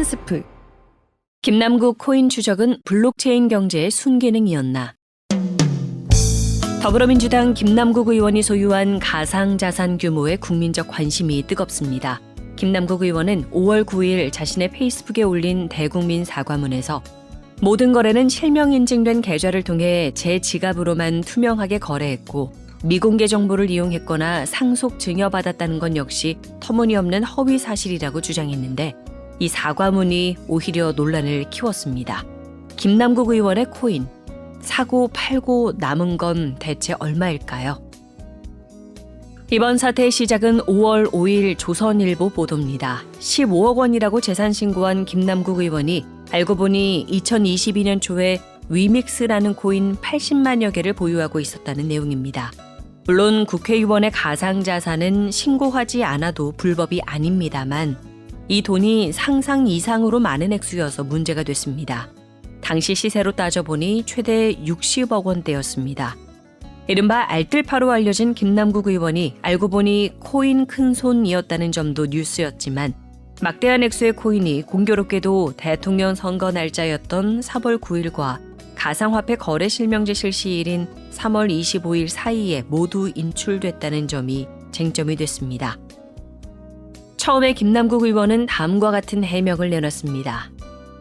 코인 스프. 김남국 코인 추적은 블록체인 경제의 순기능이었나? 더불어민주당 김남국 의원이 소유한 가상자산 규모의 국민적 관심이 뜨겁습니다. 김남국 의원은 5월 9일 자신의 페이스북에 올린 대국민 사과문에서 모든 거래는 실명 인증된 계좌를 통해 제 지갑으로만 투명하게 거래했고 미공개 정보를 이용했거나 상속 증여받았다는 건 역시 터무니없는 허위 사실이라고 주장했는데 이 사과문이 오히려 논란을 키웠습니다. 김남국 의원의 코인, 사고 팔고 남은 건 대체 얼마일까요? 이번 사태의 시작은 5월 5일 조선일보 보도입니다. 15억 원이라고 재산 신고한 김남국 의원이 알고 보니 2022년 초에 위믹스라는 코인 80만여 개를 보유하고 있었다는 내용입니다. 물론 국회의원의 가상자산은 신고하지 않아도 불법이 아닙니다만 이 돈이 상상 이상으로 많은 액수여서 문제가 됐습니다. 당시 시세로 따져보니 최대 60억 원대였습니다. 이른바 알뜰파로 알려진 김남국 의원이 알고 보니 코인 큰손이었다는 점도 뉴스였지만 막대한 액수의 코인이 공교롭게도 대통령 선거 날짜였던 3월 9일과 가상화폐 거래 실명제 실시일인 3월 25일 사이에 모두 인출됐다는 점이 쟁점이 됐습니다. 처음에 김남국 의원은 다음과 같은 해명을 내놨습니다.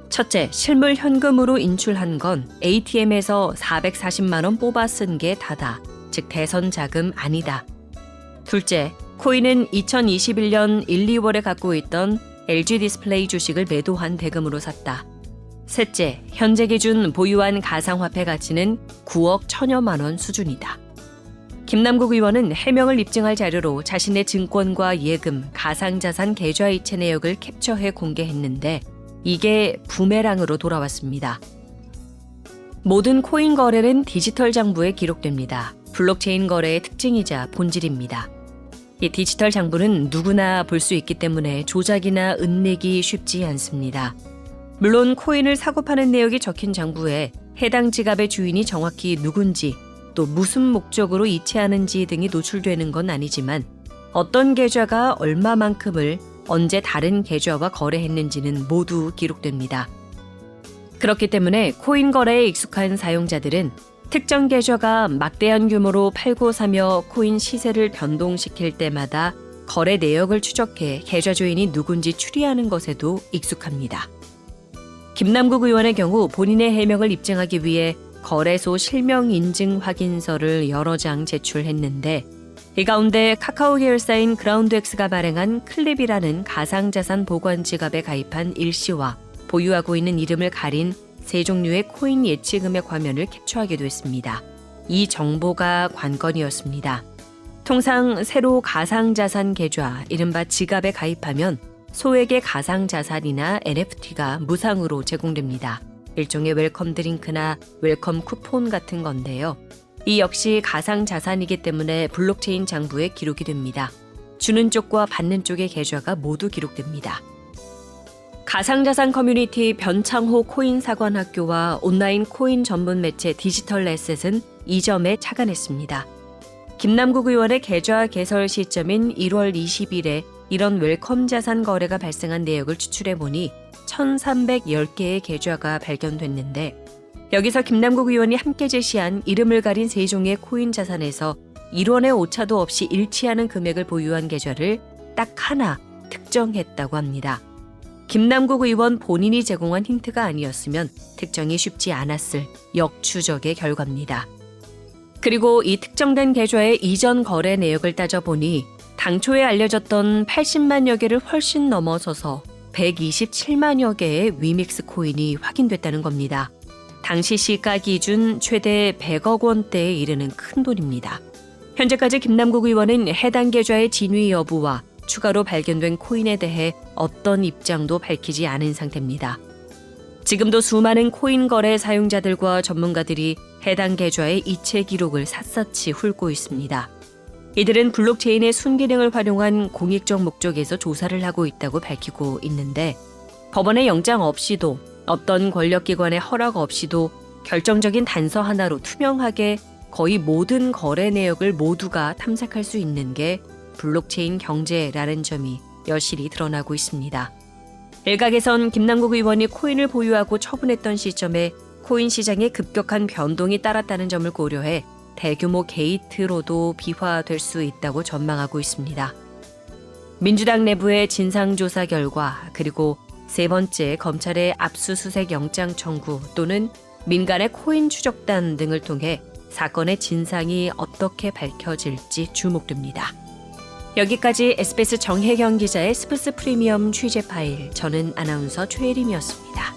첫째, 실물 현금으로 인출한 건 ATM에서 440만 원 뽑아 쓴 게 다다. 즉 대선 자금 아니다. 둘째, 코인은 2021년 1, 2월에 갖고 있던 LG 디스플레이 주식을 매도한 대금으로 샀다. 셋째, 현재 기준 보유한 가상화폐 가치는 9억 1천여만 원 수준이다. 김남국 의원은 해명을 입증할 자료로 자신의 증권과 예금, 가상자산 계좌이체 내역을 캡처해 공개했는데 이게 부메랑으로 돌아왔습니다. 모든 코인 거래는 디지털 장부에 기록됩니다. 블록체인 거래의 특징이자 본질입니다. 이 디지털 장부는 누구나 볼 수 있기 때문에 조작이나 은닉이 쉽지 않습니다. 물론 코인을 사고 파는 내역이 적힌 장부에 해당 지갑의 주인이 정확히 누군지 또 무슨 목적으로 이체하는지 등이 노출되는 건 아니지만 어떤 계좌가 얼마만큼을 언제 다른 계좌와 거래했는지는 모두 기록됩니다. 그렇기 때문에 코인 거래에 익숙한 사용자들은 특정 계좌가 막대한 규모로 팔고 사며 코인 시세를 변동시킬 때마다 거래 내역을 추적해 계좌 주인이 누군지 추리하는 것에도 익숙합니다. 김남국 의원의 경우 본인의 해명을 입증하기 위해 거래소 실명 인증 확인서를 여러 장 제출했는데 이 가운데 카카오 계열사인 그라운드엑스가 발행한 클립이라는 가상자산 보관 지갑에 가입한 일시와 보유하고 있는 이름을 가린 세 종류의 코인 예치금액 화면을 캡처하게 됐습니다. 이 정보가 관건이었습니다. 통상 새로 가상자산 계좌, 이른바 지갑에 가입하면 소액의 가상자산이나 NFT가 무상으로 제공됩니다. 일종의 웰컴 드링크나 웰컴 쿠폰 같은 건데요. 이 역시 가상자산이기 때문에 블록체인 장부에 기록이 됩니다. 주는 쪽과 받는 쪽의 계좌가 모두 기록됩니다. 가상자산 커뮤니티 변창호 코인사관학교와 온라인 코인 전문 매체 디지털 에셋은 이 점에 착안했습니다. 김남국 의원의 계좌 개설 시점인 1월 20일에 이런 웰컴 자산 거래가 발생한 내역을 추출해보니 1,310개의 계좌가 발견됐는데 여기서 김남국 의원이 함께 제시한 이름을 가린 세 종의 코인 자산에서 1원의 오차도 없이 일치하는 금액을 보유한 계좌를 딱 하나 특정했다고 합니다. 김남국 의원 본인이 제공한 힌트가 아니었으면 특정이 쉽지 않았을 역추적의 결과입니다. 그리고 이 특정된 계좌의 이전 거래 내역을 따져보니 당초에 알려졌던 80만여 개를 훨씬 넘어서서 127만여 개의 위믹스 코인이 확인됐다는 겁니다. 당시 시가 기준 최대 100억 원대에 이르는 큰 돈입니다. 현재까지 김남국 의원은 해당 계좌의 진위 여부와 추가로 발견된 코인에 대해 어떤 입장도 밝히지 않은 상태입니다. 지금도 수많은 코인 거래 사용자들과 전문가들이 해당 계좌의 이체 기록을 샅샅이 훑고 있습니다. 이들은 블록체인의 순기능을 활용한 공익적 목적에서 조사를 하고 있다고 밝히고 있는데 법원의 영장 없이도 어떤 권력기관의 허락 없이도 결정적인 단서 하나로 투명하게 거의 모든 거래 내역을 모두가 탐색할 수 있는 게 블록체인 경제라는 점이 여실히 드러나고 있습니다. 일각에선 김남국 의원이 코인을 보유하고 처분했던 시점에 코인 시장에 급격한 변동이 따랐다는 점을 고려해 대규모 게이트로도 비화될 수 있다고 전망하고 있습니다. 민주당 내부의 진상조사 결과 그리고 세 번째 검찰의 압수수색 영장 청구 또는 민간의 코인 추적단 등을 통해 사건의 진상이 어떻게 밝혀질지 주목됩니다. 여기까지 SBS 정혜경 기자의 스브스 프리미엄 취재 파일, 저는 아나운서 최혜림이었습니다.